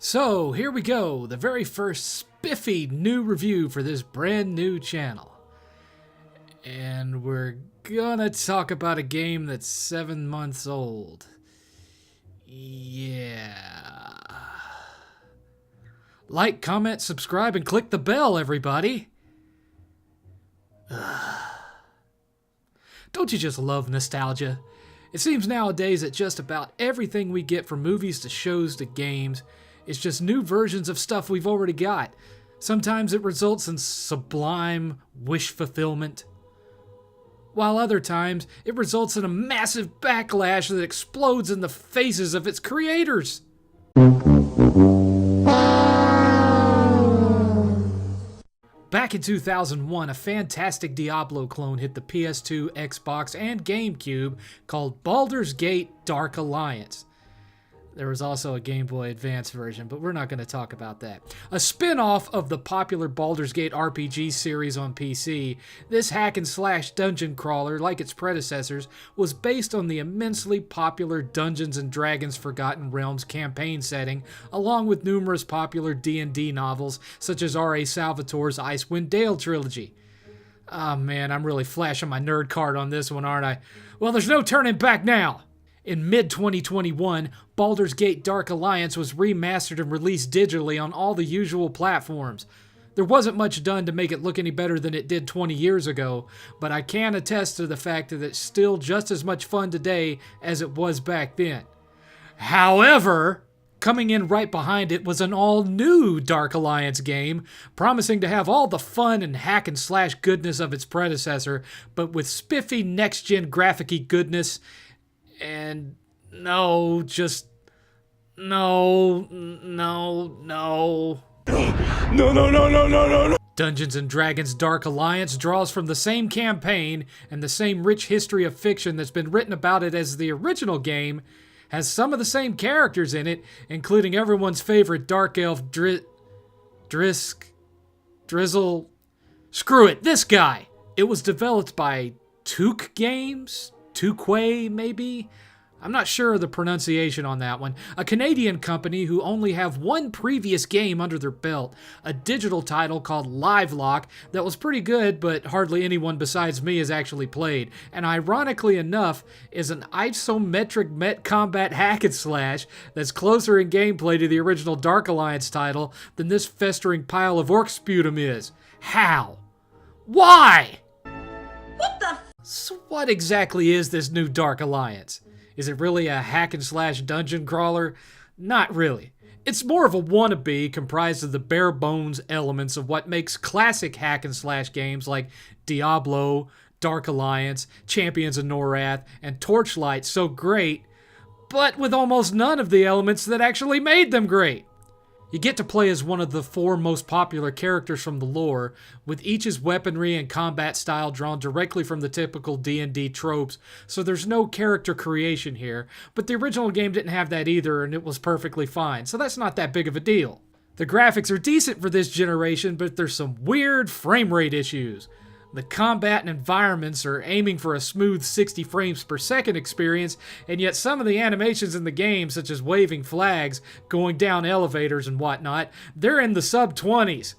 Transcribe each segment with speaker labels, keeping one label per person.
Speaker 1: So here we go, the very first spiffy new review for this brand new channel. And we're gonna talk about a game that's 7 months old. Yeah. Like, comment, subscribe, and click the bell, everybody. Don't you just love nostalgia? It seems nowadays that just about everything we get from movies to shows to games is just new versions of stuff we've already got. Sometimes it results in sublime wish fulfillment, while other times it results in a massive backlash that explodes in the faces of its creators. Back in 2001, a fantastic Diablo clone hit the PS2, Xbox, and GameCube called Baldur's Gate Dark Alliance. There was also a Game Boy Advance version, but we're not going to talk about that. A spin-off of the popular Baldur's Gate RPG series on PC, this hack-and-slash dungeon crawler, like its predecessors, was based on the immensely popular Dungeons & Dragons Forgotten Realms campaign setting, along with numerous popular D&D novels, such as R.A. Salvatore's Icewind Dale trilogy. Oh man, I'm really flashing my nerd card on this one, aren't I? Well, there's no turning back now! In mid-2021, Baldur's Gate Dark Alliance was remastered and released digitally on all the usual platforms. There wasn't much done to make it look any better than it did 20 years ago, but I can attest to the fact that it's still just as much fun today as it was back then. However, coming in right behind it was an all-new Dark Alliance game, promising to have all the fun and hack-and-slash goodness of its predecessor, but with spiffy next-gen graphic-y goodness. And no. No. Dungeons & Dragons Dark Alliance draws from the same campaign and the same rich history of fiction that's been written about it as the original game, has some of the same characters in it, including everyone's favorite Dark Elf Drizzle. Screw it, this guy! It was developed by Took Games? Tukwe, maybe? I'm not sure of the pronunciation on that one. A Canadian company who only have one previous game under their belt, a digital title called Livelock that was pretty good, but hardly anyone besides me has actually played, and ironically enough, is an isometric met combat hack and slash that's closer in gameplay to the original Dark Alliance title than this festering pile of orc sputum is. How? Why? What the? So what exactly is this new Dark Alliance? Is it really a hack-and-slash dungeon crawler? Not really. It's more of a wannabe comprised of the bare-bones elements of what makes classic hack-and-slash games like Diablo, Dark Alliance, Champions of Norath, and Torchlight so great, but with almost none of the elements that actually made them great. You get to play as one of the 4 most popular characters from the lore, with each's weaponry and combat style drawn directly from the typical D&D tropes, so there's no character creation here, but the original game didn't have that either, and it was perfectly fine, so that's not that big of a deal. The graphics are decent for this generation, but there's some weird frame rate issues. The combat and environments are aiming for a smooth 60 frames per second experience, and yet some of the animations in the game, such as waving flags, going down elevators and whatnot, they're in the sub-20s.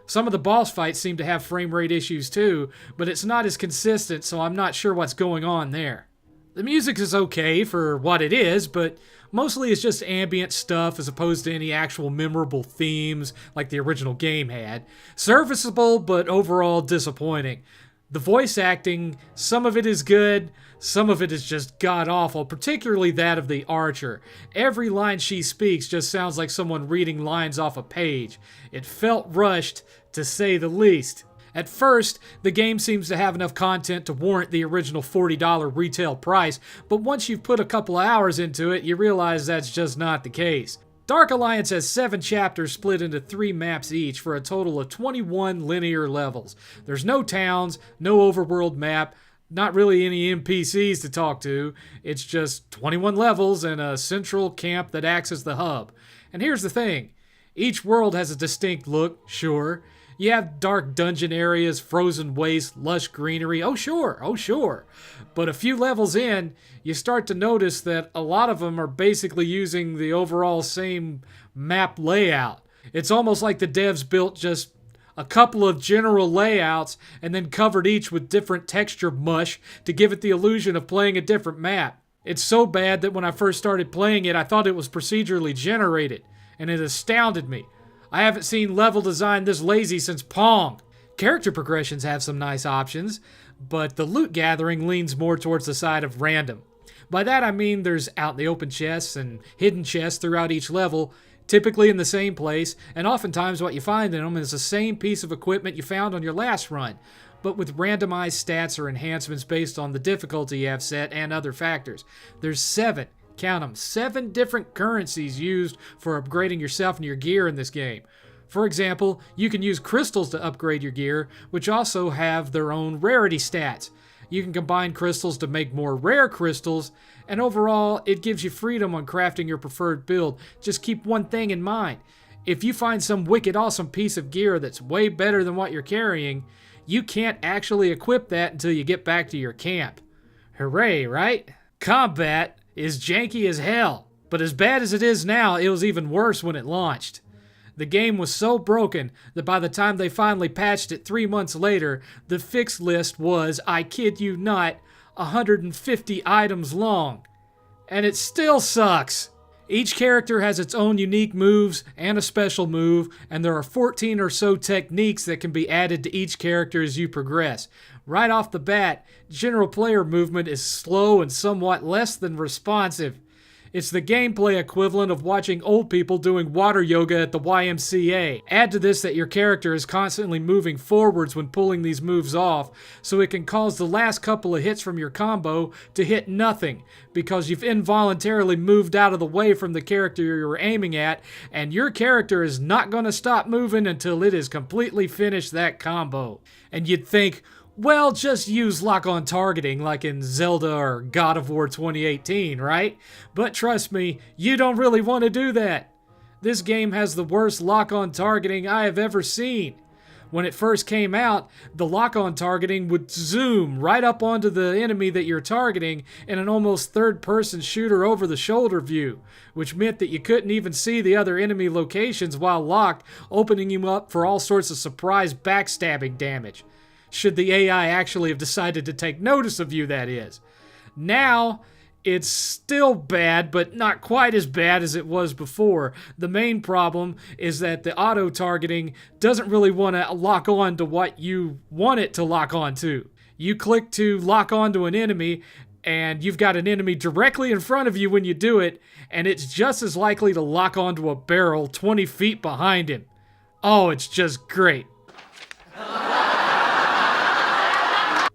Speaker 1: Some of the boss fights seem to have frame rate issues too, but it's not as consistent, so I'm not sure what's going on there. The music is okay for what it is, but mostly it's just ambient stuff as opposed to any actual memorable themes like the original game had. Serviceable, but overall disappointing. The voice acting, some of it is good, some of it is just god-awful, particularly that of the Archer. Every line she speaks just sounds like someone reading lines off a page. It felt rushed, to say the least. At first, the game seems to have enough content to warrant the original $40 retail price, but once you've put a couple of hours into it, you realize that's just not the case. Dark Alliance has 7 chapters split into 3 maps each for a total of 21 linear levels. There's no towns, no overworld map, not really any NPCs to talk to. It's just 21 levels and a central camp that acts as the hub. And here's the thing. Each world has a distinct look, sure. You have dark dungeon areas, frozen wastes, lush greenery. Oh sure, oh sure. But a few levels in, you start to notice that a lot of them are basically using the overall same map layout. It's almost like the devs built just a couple of general layouts and then covered each with different texture mush to give it the illusion of playing a different map. It's so bad that when I first started playing it, I thought it was procedurally generated, and it astounded me. I haven't seen level design this lazy since Pong. Character progressions have some nice options, but the loot gathering leans more towards the side of random. By that I mean there's out in the open chests and hidden chests throughout each level, typically in the same place, and oftentimes what you find in them is the same piece of equipment you found on your last run, but with randomized stats or enhancements based on the difficulty you have set and other factors. There's 7, count them, 7 different currencies used for upgrading yourself and your gear in this game. For example, you can use crystals to upgrade your gear, which also have their own rarity stats. You can combine crystals to make more rare crystals, and overall, it gives you freedom on crafting your preferred build. Just keep one thing in mind. If you find some wicked awesome piece of gear that's way better than what you're carrying, you can't actually equip that until you get back to your camp. Hooray, right? Combat is janky as hell, but as bad as it is now, it was even worse when it launched. The game was so broken that by the time they finally patched it 3 months later, the fix list was, I kid you not, 150 items long. And it still sucks. Each character has its own unique moves and a special move, and there are 14 or so techniques that can be added to each character as you progress. Right off the bat, general player movement is slow and somewhat less than responsive. It's the gameplay equivalent of watching old people doing water yoga at the YMCA. Add to this that your character is constantly moving forwards when pulling these moves off, so it can cause the last couple of hits from your combo to hit nothing, because you've involuntarily moved out of the way from the character you're aiming at, and your character is not going to stop moving until it has completely finished that combo. And you'd think, well, just use lock-on targeting like in Zelda or God of War 2018, right? But trust me, you don't really want to do that. This game has the worst lock-on targeting I have ever seen. When it first came out, the lock-on targeting would zoom right up onto the enemy that you're targeting in an almost third-person shooter over-the-shoulder view, which meant that you couldn't even see the other enemy locations while locked, opening you up for all sorts of surprise backstabbing damage. Should the AI actually have decided to take notice of you, that is. Now, it's still bad, but not quite as bad as it was before. The main problem is that the auto-targeting doesn't really want to lock on to what you want it to lock on to. You click to lock on to an enemy, and you've got an enemy directly in front of you when you do it, and it's just as likely to lock onto a barrel 20 feet behind him. Oh, it's just great.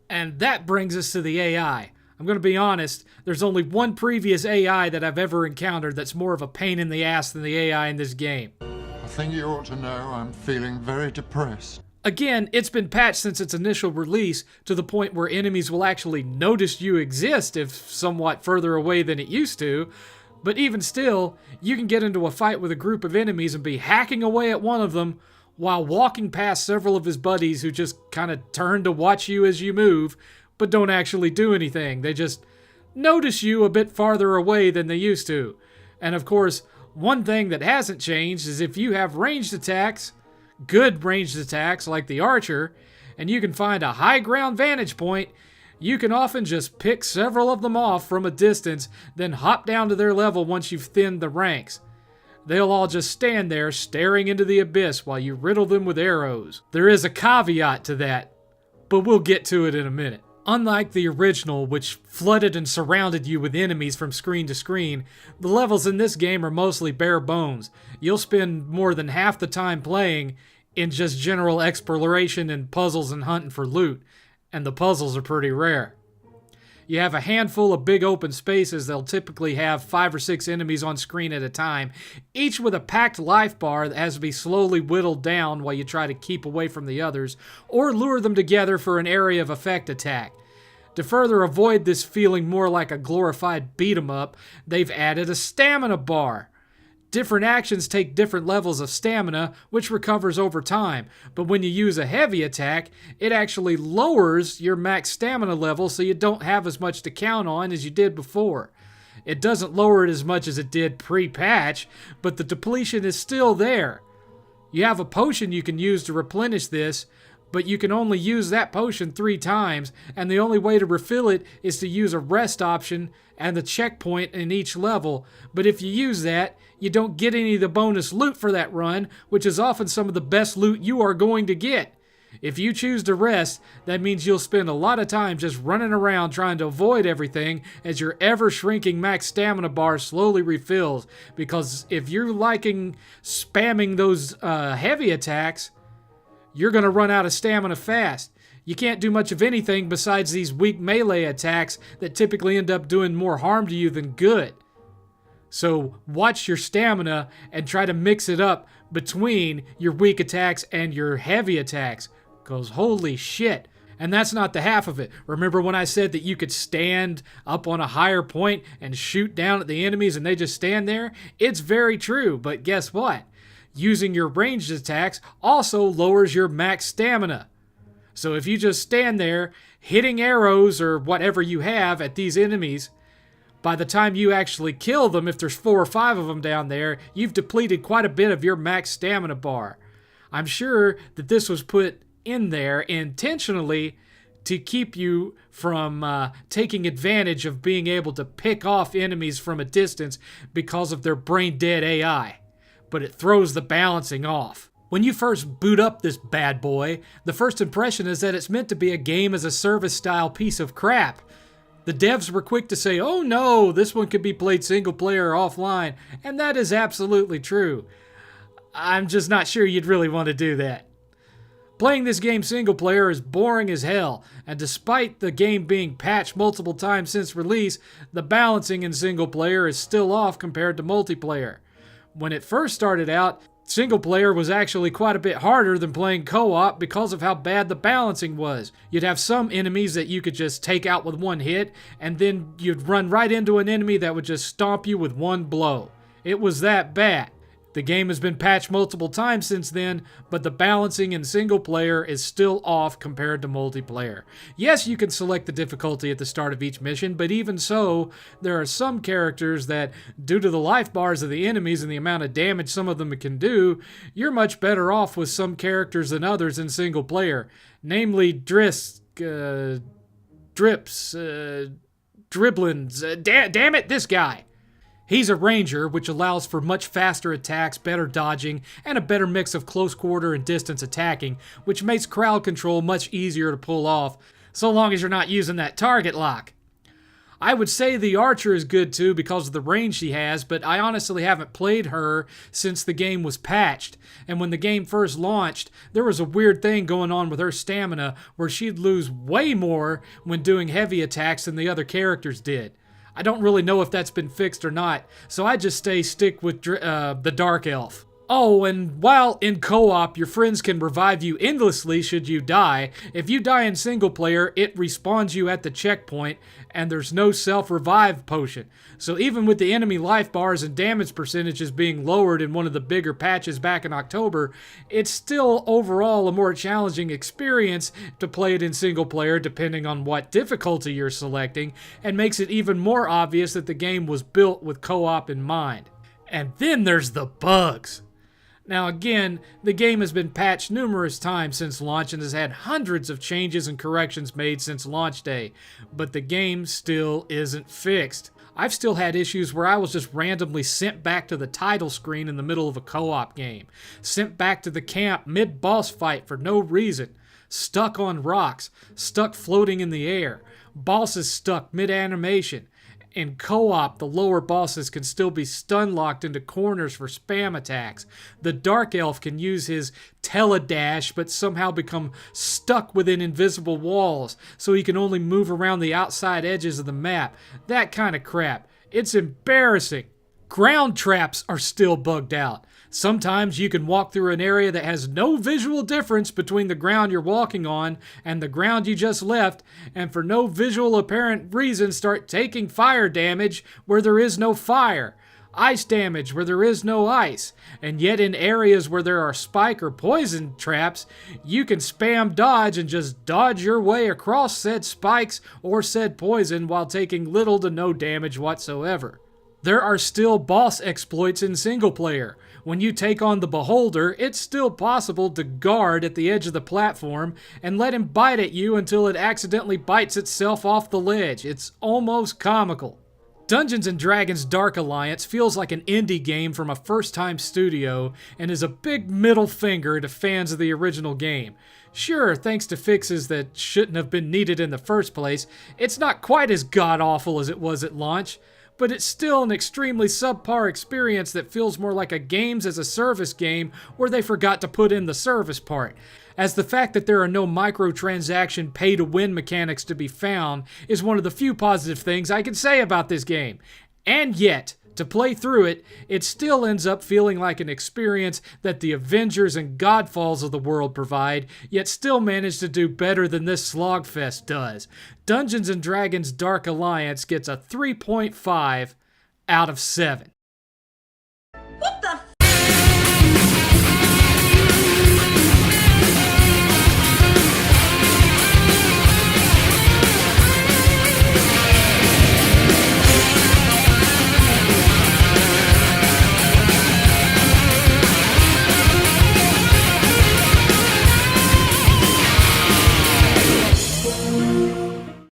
Speaker 1: And that brings us to the AI. I'm going to be honest, there's only one previous AI that I've ever encountered that's more of a pain in the ass than the AI in this game.
Speaker 2: I think you ought to know I'm feeling very depressed.
Speaker 1: Again, it's been patched since its initial release to the point where enemies will actually notice you exist if somewhat further away than it used to. But even still, you can get into a fight with a group of enemies and be hacking away at one of them while walking past several of his buddies who just kind of turn to watch you as you move, but don't actually do anything. They just notice you a bit farther away than they used to. And of course, one thing that hasn't changed is if you have ranged attacks, good ranged attacks like the archer, and you can find a high ground vantage point, you can often just pick several of them off from a distance, then hop down to their level once you've thinned the ranks. They'll all just stand there staring into the abyss while you riddle them with arrows. There is a caveat to that, but we'll get to it in a minute. Unlike the original, which flooded and surrounded you with enemies from screen to screen, the levels in this game are mostly bare bones. You'll spend more than half the time playing in just general exploration and puzzles and hunting for loot, and the puzzles are pretty rare. You have a handful of big open spaces that'll typically have 5 or 6 enemies on screen at a time, each with a packed life bar that has to be slowly whittled down while you try to keep away from the others, or lure them together for an area of effect attack. To further avoid this feeling more like a glorified beat-em-up, they've added a stamina bar. Different actions take different levels of stamina, which recovers over time. But when you use a heavy attack, it actually lowers your max stamina level so you don't have as much to count on as you did before. It doesn't lower it as much as it did pre-patch, but the depletion is still there. You have a potion you can use to replenish this, but you can only use that potion 3 times, and the only way to refill it is to use a rest option and the checkpoint in each level. But if you use that, you don't get any of the bonus loot for that run, which is often some of the best loot you are going to get. If you choose to rest, that means you'll spend a lot of time just running around trying to avoid everything as your ever-shrinking max stamina bar slowly refills. Because if you're liking spamming those heavy attacks, you're going to run out of stamina fast. You can't do much of anything besides these weak melee attacks that typically end up doing more harm to you than good. So watch your stamina and try to mix it up between your weak attacks and your heavy attacks. Because holy shit. And that's not the half of it. Remember when I said that you could stand up on a higher point and shoot down at the enemies and they just stand there? It's very true, but guess what? Using your ranged attacks also lowers your max stamina. So if you just stand there hitting arrows or whatever you have at these enemies, by the time you actually kill them, if there's 4 or 5 of them down there, you've depleted quite a bit of your max stamina bar. I'm sure that this was put in there intentionally to keep you from taking advantage of being able to pick off enemies from a distance because of their brain-dead AI. But it throws the balancing off. When you first boot up this bad boy, the first impression is that it's meant to be a game-as-a-service style piece of crap. The devs were quick to say, oh no, this one could be played single-player or offline, and that is absolutely true. I'm just not sure you'd really want to do that. Playing this game single-player is boring as hell, and despite the game being patched multiple times since release, the balancing in single-player is still off compared to multiplayer. When it first started out, single player was actually quite a bit harder than playing co-op because of how bad the balancing was. You'd have some enemies that you could just take out with one hit, and then you'd run right into an enemy that would just stomp you with one blow. It was that bad. The game has been patched multiple times since then, but the balancing in single player is still off compared to multiplayer. Yes, you can select the difficulty at the start of each mission, but even so, there are some characters that, due to the life bars of the enemies and the amount of damage some of them can do, you're much better off with some characters than others in single player. Namely, Driblins, damn it, this guy. He's a ranger, which allows for much faster attacks, better dodging, and a better mix of close quarter and distance attacking, which makes crowd control much easier to pull off, so long as you're not using that target lock. I would say the archer is good too because of the range she has, but I honestly haven't played her since the game was patched, and when the game first launched, there was a weird thing going on with her stamina where she'd lose way more when doing heavy attacks than the other characters did. I don't really know if that's been fixed or not, so I just stick with the Dark Elf. Oh, and while in co-op, your friends can revive you endlessly should you die. If you die in single player, it respawns you at the checkpoint, and there's no self-revive potion. So even with the enemy life bars and damage percentages being lowered in one of the bigger patches back in October, it's still overall a more challenging experience to play it in single player depending on what difficulty you're selecting, and makes it even more obvious that the game was built with co-op in mind. And then there's the bugs. Now again, the game has been patched numerous times since launch and has had hundreds of changes and corrections made since launch day, but the game still isn't fixed. I've still had issues where I was just randomly sent back to the title screen in the middle of a co-op game, sent back to the camp mid-boss fight for no reason, stuck on rocks, stuck floating in the air, bosses stuck mid-animation. In co-op, the lower bosses can still be stun-locked into corners for spam attacks. The Dark Elf can use his teledash but somehow become stuck within invisible walls, so he can only move around the outside edges of the map. That kind of crap. It's embarrassing. Ground traps are still bugged out. Sometimes you can walk through an area that has no visual difference between the ground you're walking on and the ground you just left, and for no visual apparent reason start taking fire damage where there is no fire. ice damage where there is no ice, and yet in areas where there are spike or poison traps, you can spam dodge and just dodge your way across said spikes or said poison while taking little to no damage whatsoever. There are still boss exploits in single player. When you take on the Beholder, it's still possible to guard at the edge of the platform and let him bite at you until it accidentally bites itself off the ledge. It's almost comical. Dungeons & Dragons Dark Alliance feels like an indie game from a first-time studio and is a big middle finger to fans of the original game. Sure, thanks to fixes that shouldn't have been needed in the first place, it's not quite as god-awful as it was at launch, but it's still an extremely subpar experience that feels more like a games-as-a-service game where they forgot to put in the service part, as the fact that there are no microtransaction pay-to-win mechanics to be found is one of the few positive things I can say about this game. And yet, to play through it, it still ends up feeling like an experience that the Avengers and Godfalls of the world provide, yet still manage to do better than this slogfest does. Dungeons & Dragons Dark Alliance gets a 3.5 out of 7.